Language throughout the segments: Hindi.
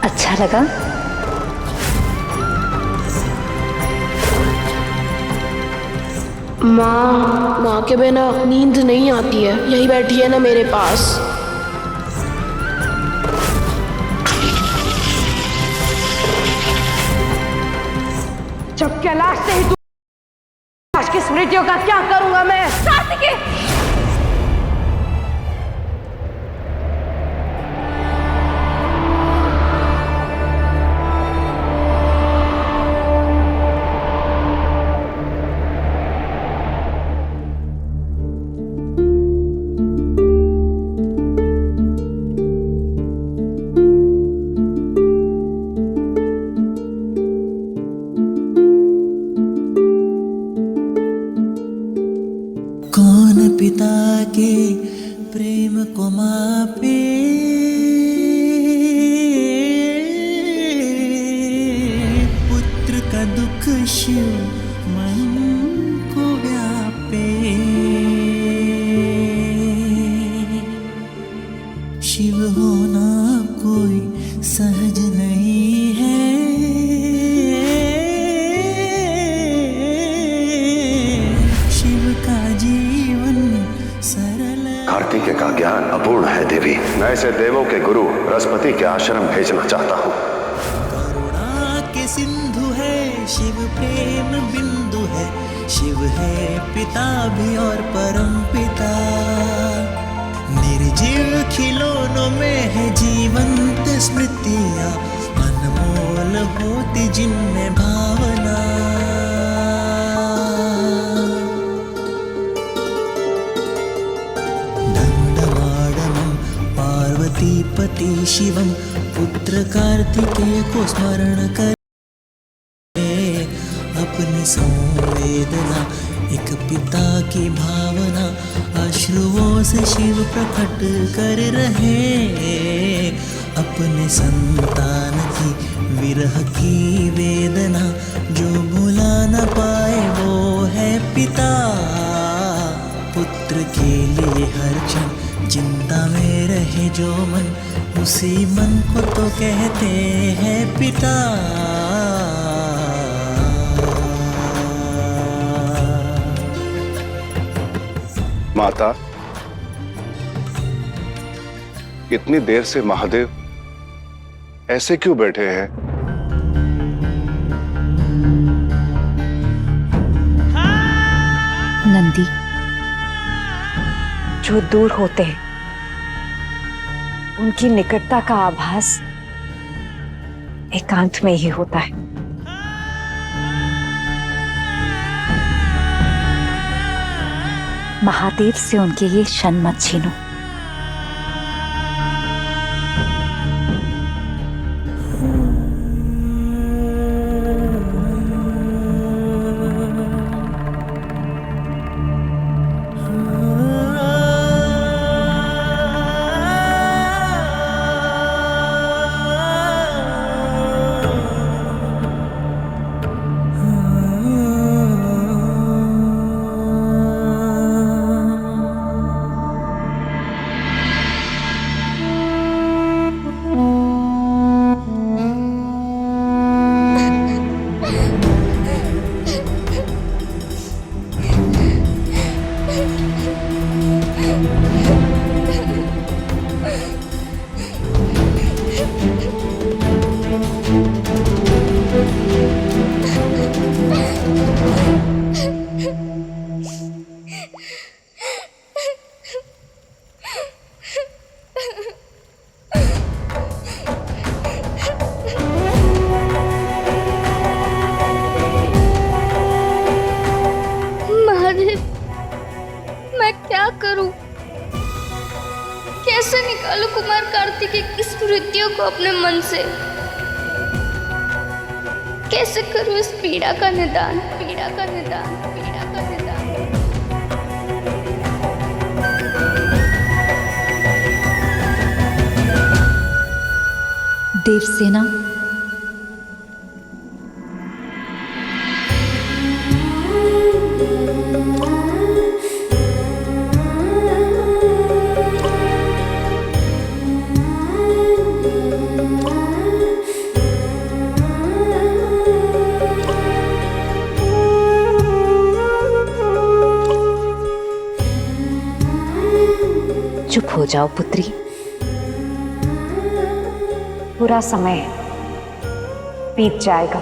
अच्छा लगा? माँ के बिना नींद नहीं आती है, यही बैठी है ना मेरे पास। जब कैलाश से ही तू कैलाश की स्मृतियों का क्या करूंगा मैं? कार्तिकेय! कौन पिता के प्रेम को मापे, पुत्र का दुख शिव मन को व्यापे। शिव होना कोई सहज नहीं है, शिव का जीवन सरल। कार्तिकेय का ज्ञान अपूर्ण है देवी। मैं इसे देवों के गुरु बृहस्पति के आश्रम भेजना चाहता हूँ। करुणा के सिंधु है, शिव प्रेम बिंदु है, शिव है पिता भी और परम पिता। निर्जीव खिलौनों में है जीवंत स्मृतियाँ, अनमोल होती जिनमें भावना। पार्वतीपति शिवम पुत्र कार्तिकेय को स्मरण कर अपनी संवेदना, एक पिता की भावना अश्रुओं से शिव प्रकट कर रहे। अपने संतान की विरह की वेदना जो भुला न पाए वो है पिता। पुत्र के लिए हर क्षण चिंता में रहे जो मन, उसी मन को तो कहते हैं पिता। माता, इतनी देर से महादेव ऐसे क्यों बैठे हैं? नंदी, जो दूर होते हैं उनकी निकटता का आभास एकांत में ही होता है। महादेव से उनके ये क्षण मत छीनो। स्मृतियों को अपने मन से? कैसे करूं इस पीड़ा का निदान, पीड़ा का निदान, पीड़ा का निदान? देवसेना, चुप हो जाओ पुत्री। बुरा समय बीत जाएगा।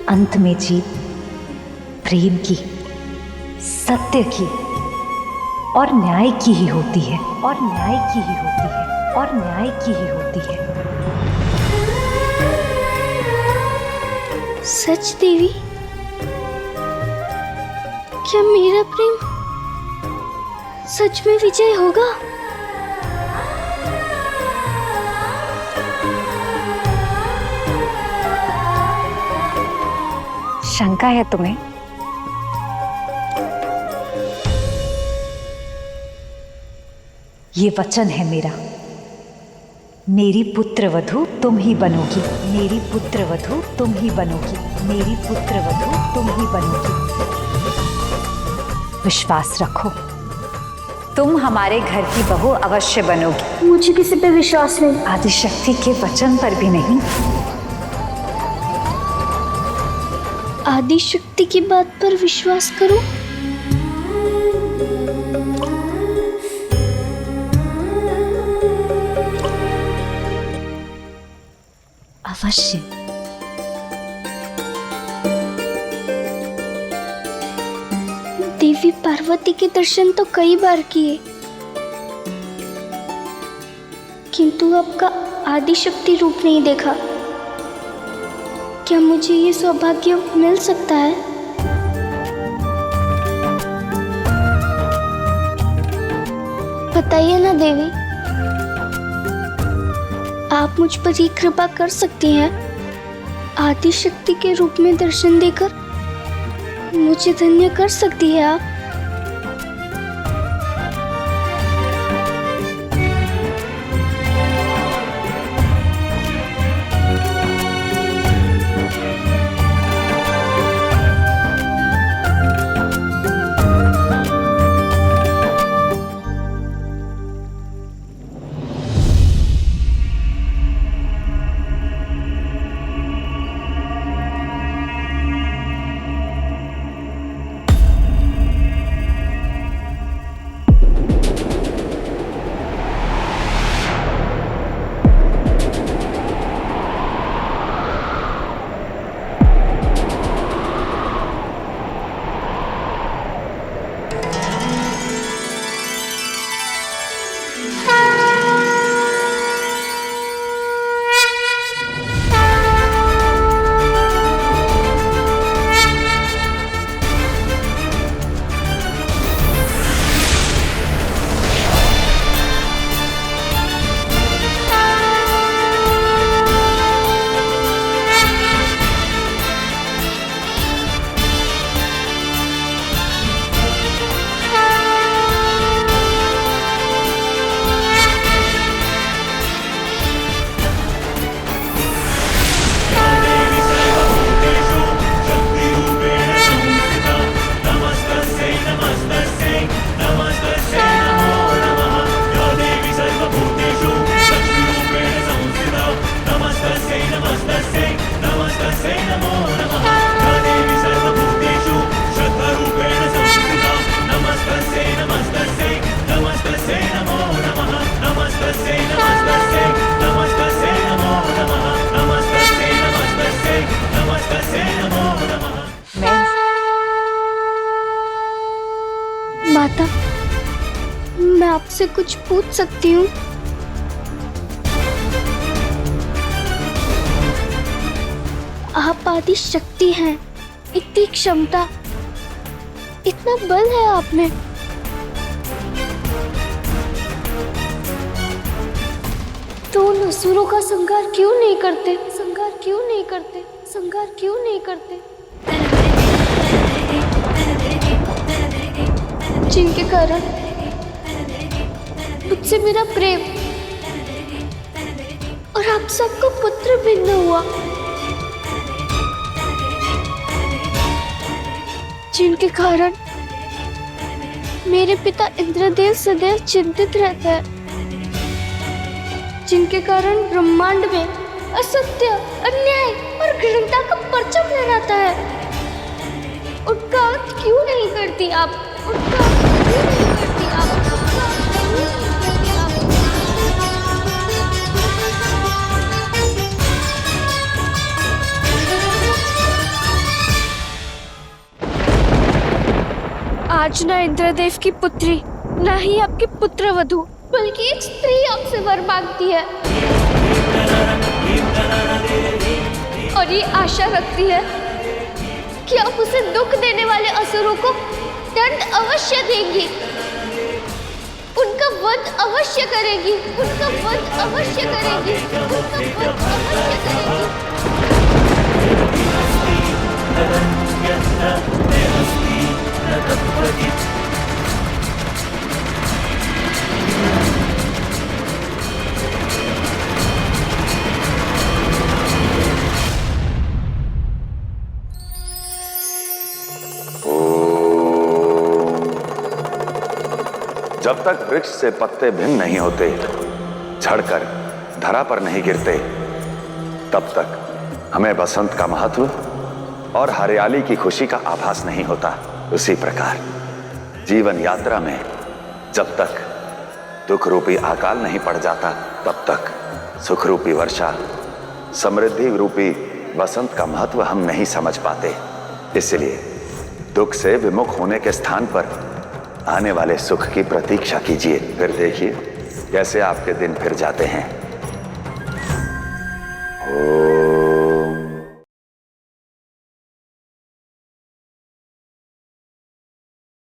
अंत में जीत प्रेम की, सत्य की और न्याय की ही होती है, और न्याय की ही होती है, और न्याय की ही होती है। सच देवी, क्या मेरा प्रेम सच में विजय होगा? शंका है तुम्हें? ये वचन है मेरा, मेरी पुत्र वधू तुम ही बनोगी, मेरी पुत्र वधू तुम ही बनोगी, मेरी पुत्र वधू तुम ही बनोगी। विश्वास रखो, तुम हमारे घर की बहू अवश्य बनोगी। मुझे किसी पे विश्वास नहीं। आदिशक्ति के वचन पर भी नहीं। आदिशक्ति की बात पर विश्वास करूं? अवश्य। देवी पार्वती के दर्शन तो कई बार किए, किंतु आपका आदिशक्ति रूप नहीं देखा। क्या मुझे ये सौभाग्य मिल सकता है? बताइए ना देवी, आप मुझ पर ये कृपा कर सकती हैं? आदिशक्ति के रूप में दर्शन देकर मुझे धन्य कर सकती है आप? माता, मैं आपसे कुछ पूछ सकती हूँ? आप आदि शक्ति हैं, इतनी क्षमता, इतना बल है आप में। तो उन असुरों का संहार क्यों नहीं करते? संहार क्यों नहीं करते? संहार क्यों नहीं करते? जिनके कारण मुझसे मेरा प्रेम और आप सबका पुत्र भिन्न हुआ, जिनके कारण मेरे पिता इंद्रदेव सदैव चिंतित रहता है, जिनके कारण ब्रह्मांड में असत्य, अन्याय और घृणा का परचम लहराता है। उनका अंत क्यों नहीं करती आप? उनका अंत क्यों नहीं करती आप? उनका अंत क्यों नहीं करती आप? आज ना इंद्रदेव की पुत्री, ना ही आपकी पुत्रवधू, बल्कि एक स्त्री आपसे वर मांगती है और ये आशा रखती है कि आप उसे दुख देने वाले असुरों को दंड अवश्य देंगी, उनका वध अवश्य करेगी, उनका वध अवश्य करेगी, उनका वध अवश्य करेगी। जब तक वृक्ष से पत्ते भिन्न नहीं होते, झड़कर धरा पर नहीं गिरते, तब तक हमें बसंत का महत्व और हरियाली की खुशी का आभास नहीं होता। उसी प्रकार जीवन यात्रा में जब तक दुख रूपी अकाल नहीं पड़ जाता, तब तक सुख रूपी वर्षा, समृद्धि रूपी बसंत का महत्व हम नहीं समझ पाते। इसलिए दुख से विमुख होने के स्थान पर आने वाले सुख की प्रतीक्षा कीजिए, फिर देखिए कैसे आपके दिन फिर जाते हैं।